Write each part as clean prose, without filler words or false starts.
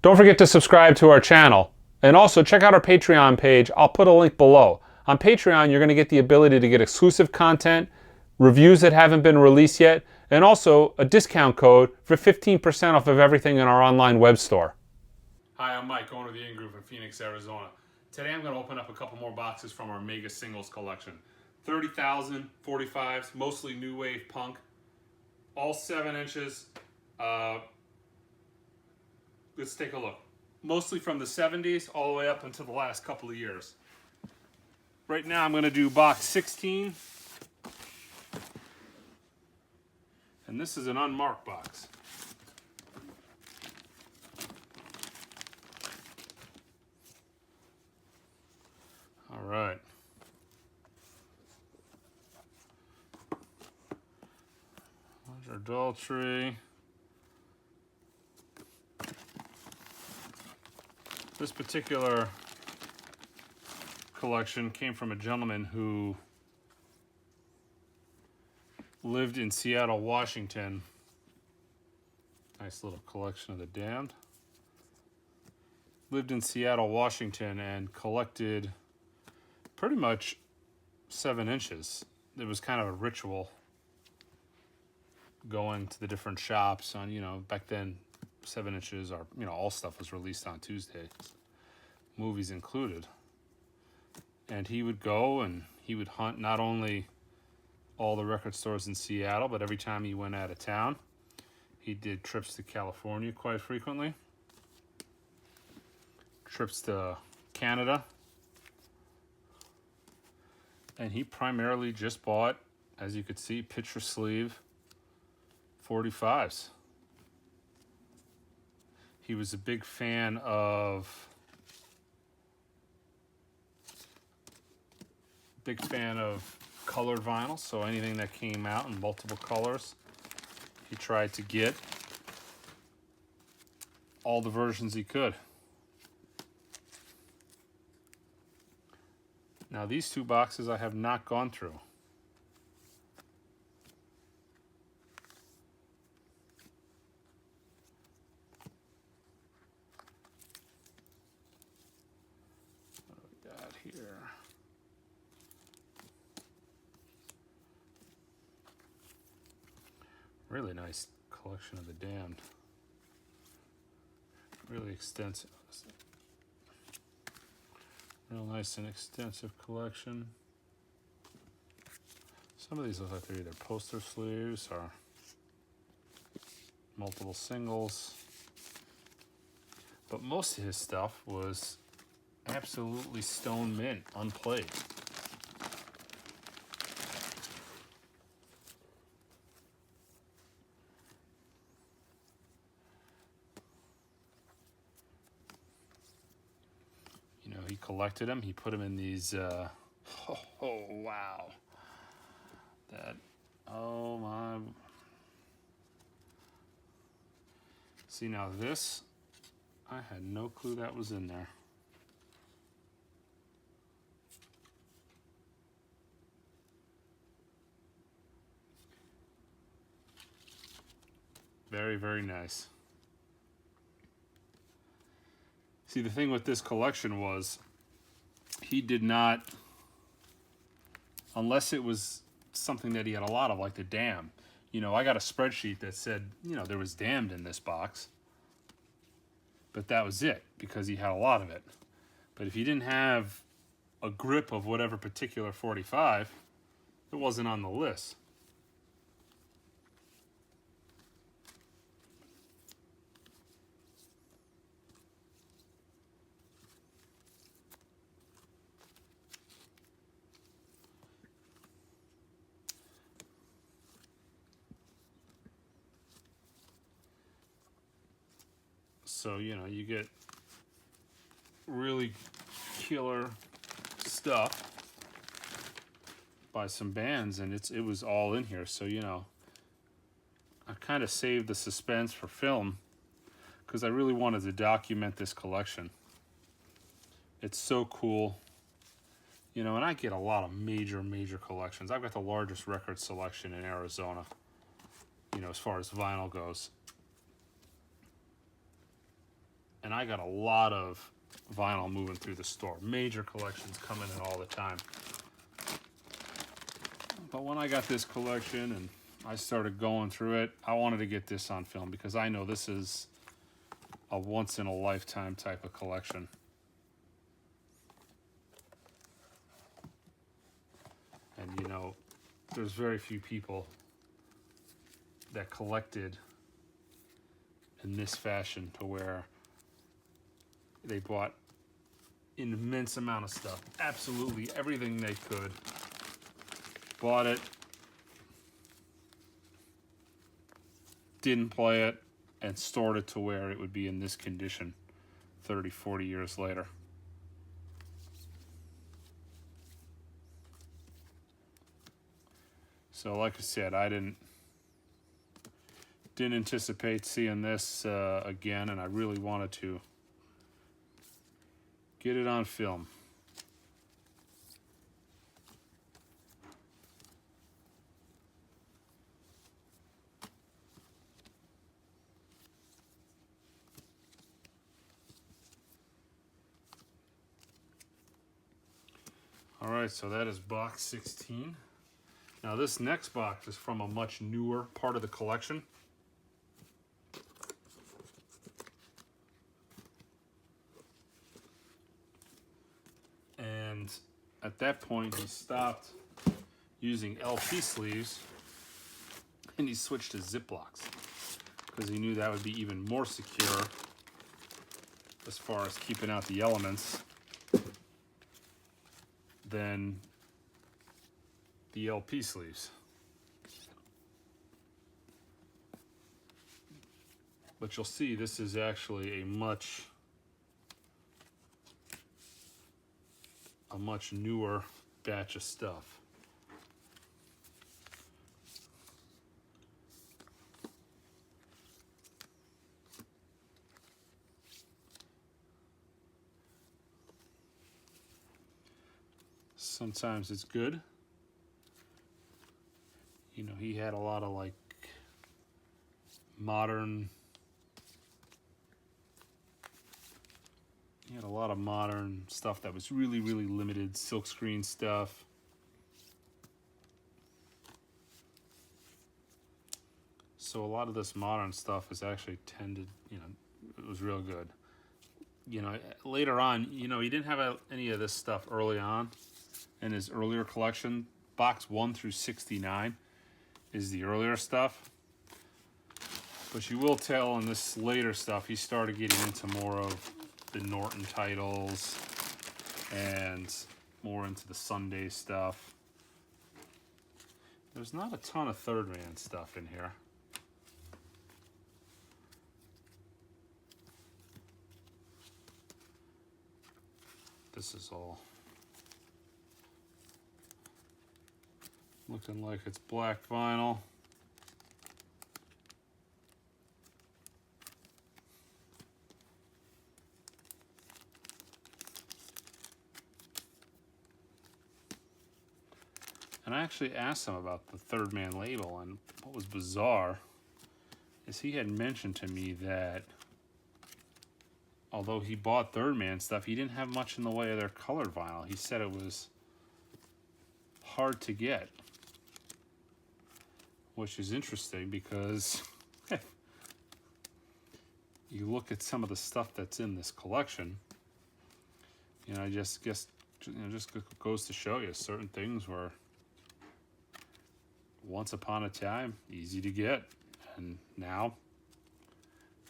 Don't forget to subscribe to our channel. And also check out our Patreon page. I'll put a link below. On Patreon, you're going to get the ability to get exclusive content, reviews that haven't been released yet, and also a discount code for 15% off of everything in our online web store. Hi, I'm Mike, owner of the In-Groove in Phoenix, Arizona. Today I'm going to open up a couple more boxes from our Mega Singles collection. 30,000 45s, mostly new wave punk, all 7 inches. Let's take a look. Mostly from the 70s all the way up until the last couple of years. Right now I'm going to do box 16. And this is an unmarked box. All right. There's our Daltrey. This particular collection came from a gentleman who lived in Seattle, Washington. Nice little collection of the Damned. Lived in Seattle, Washington and collected pretty much 7 inches. It was kind of a ritual going to the different shops on, back then 7 inches or, all stuff was released on Tuesdays, movies included. And he would go and he would hunt not only all the record stores in Seattle, but every time he went out of town, he did trips to California quite frequently, trips to Canada, and he primarily just bought, as you could see, picture sleeve 45s. He was a big fan of colored vinyl, so anything that came out in multiple colors, he tried to get all the versions he could. Now these 2 boxes I have not gone through. Here. Really nice collection of the Damned. Really extensive. Real nice and extensive collection. Some of these look like they're either poster sleeves or multiple singles. But most of his stuff was absolutely stone mint, unplayed. He collected them. He put them in these. Oh wow! Oh my! See now this, I had no clue that was in there. Very, very nice. See, the thing with this collection was he did not, unless it was something that he had a lot of, like the Damned. I got a spreadsheet that said, there was Damned in this box. But that was it, because he had a lot of it. But if he didn't have a grip of whatever particular 45, it wasn't on the list. So, you get really killer stuff by some bands, and it was all in here. So, I kind of saved the suspense for film because I really wanted to document this collection. It's so cool. And I get a lot of major collections. I've got the largest record selection in Arizona, as far as vinyl goes. And I got a lot of vinyl moving through the store. Major collections coming in all the time. But when I got this collection and I started going through it, I wanted to get this on film because I know this is a once-in-a-lifetime type of collection. And you know, there's very few people that collected in this fashion to where they bought an immense amount of stuff. Absolutely everything they could. Bought it. Didn't play it. And stored it to where it would be in this condition 30, 40 years later. So like I said, I didn't anticipate seeing this again, and I really wanted to get it on film. All right, so that is box 16. Now this next box is from a much newer part of the collection. And at that point, he stopped using LP sleeves and he switched to Ziplocs because he knew that would be even more secure as far as keeping out the elements than the LP sleeves. But you'll see this is actually a much newer batch of stuff. Sometimes it's good. You know, he had a lot of like modern, stuff that was really, really limited, silkscreen stuff. So a lot of this modern stuff is actually tended, you know, it was real good. You know, later on, you know, he didn't have any of this stuff early on in his earlier collection. Box 1 through 69 is the earlier stuff. But you will tell in this later stuff, he started getting into more of the Norton titles and more into the Sunday stuff. There's not a ton of Third Man stuff in here. This is all looking like it's black vinyl. And I actually asked him about the Third Man label, and what was bizarre is he had mentioned to me that although he bought Third Man stuff, he didn't have much in the way of their colored vinyl. He said it was hard to get, which is interesting because you look at some of the stuff that's in this collection, you know, I just guess, you know, just goes to show you certain things were once upon a time easy to get, and now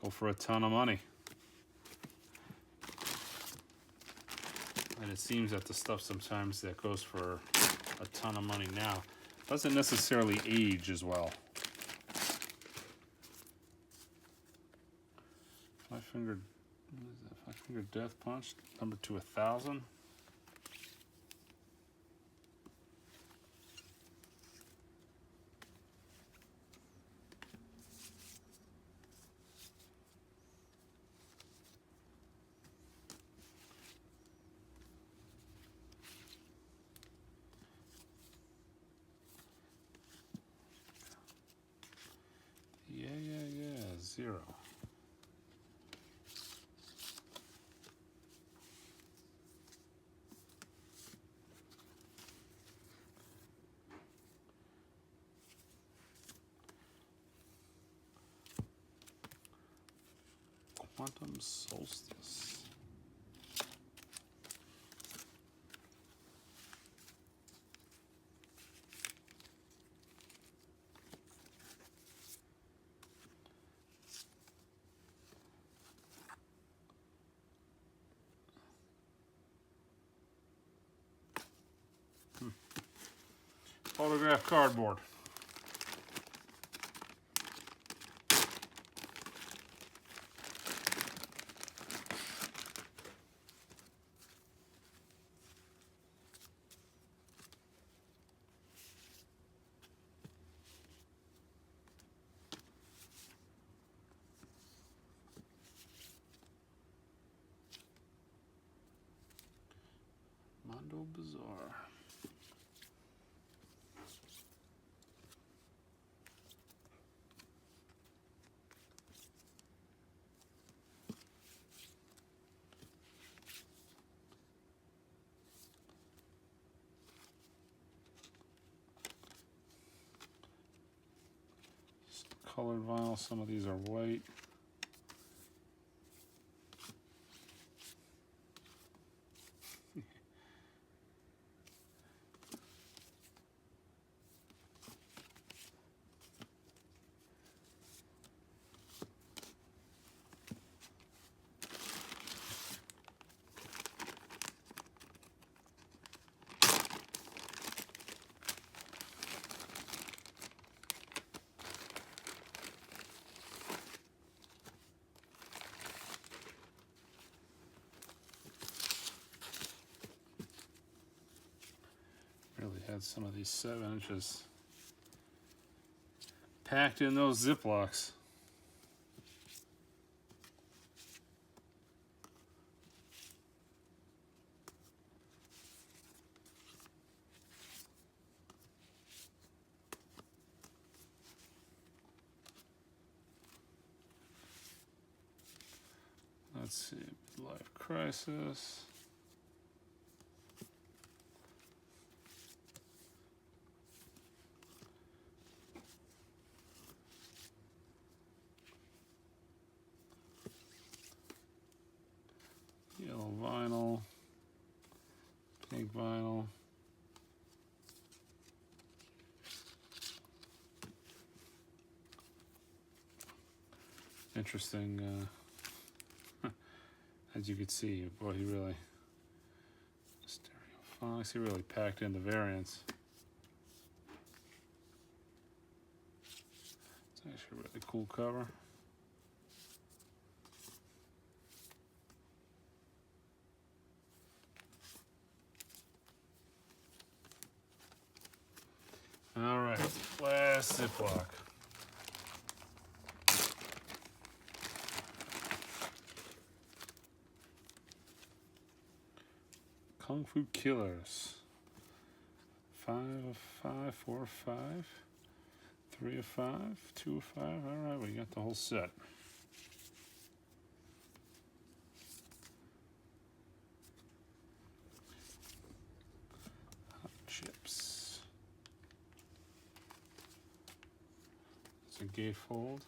go for a ton of money. And it seems that the stuff sometimes that goes for a ton of money now doesn't necessarily age as well. Five Finger Death Punch, number to 1,000. Yeah, Zero. Quantum Solstice. Autograph cardboard. Mondo Bizarre. Colored vinyl, some of these are white. Really had some of these 7 inches packed in those Ziplocs. Let's see, Midlife Crisis. Yellow vinyl, pink vinyl. Interesting, as you can see, boy, he really, Stereophonics, he really packed in the variants. It's actually a really cool cover. All right, last Ziploc. Kung Fu Killers. 5 of 5, 4 of 5, 3 of 5, 2 of 5. All right, we got the whole set. Hot chips. It's a gatefold.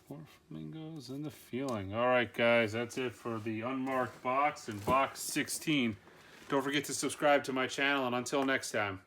Four flamingos and the feeling. All right, guys, that's it for the unmarked box and box 16. Don't forget to subscribe to my channel, and until next time.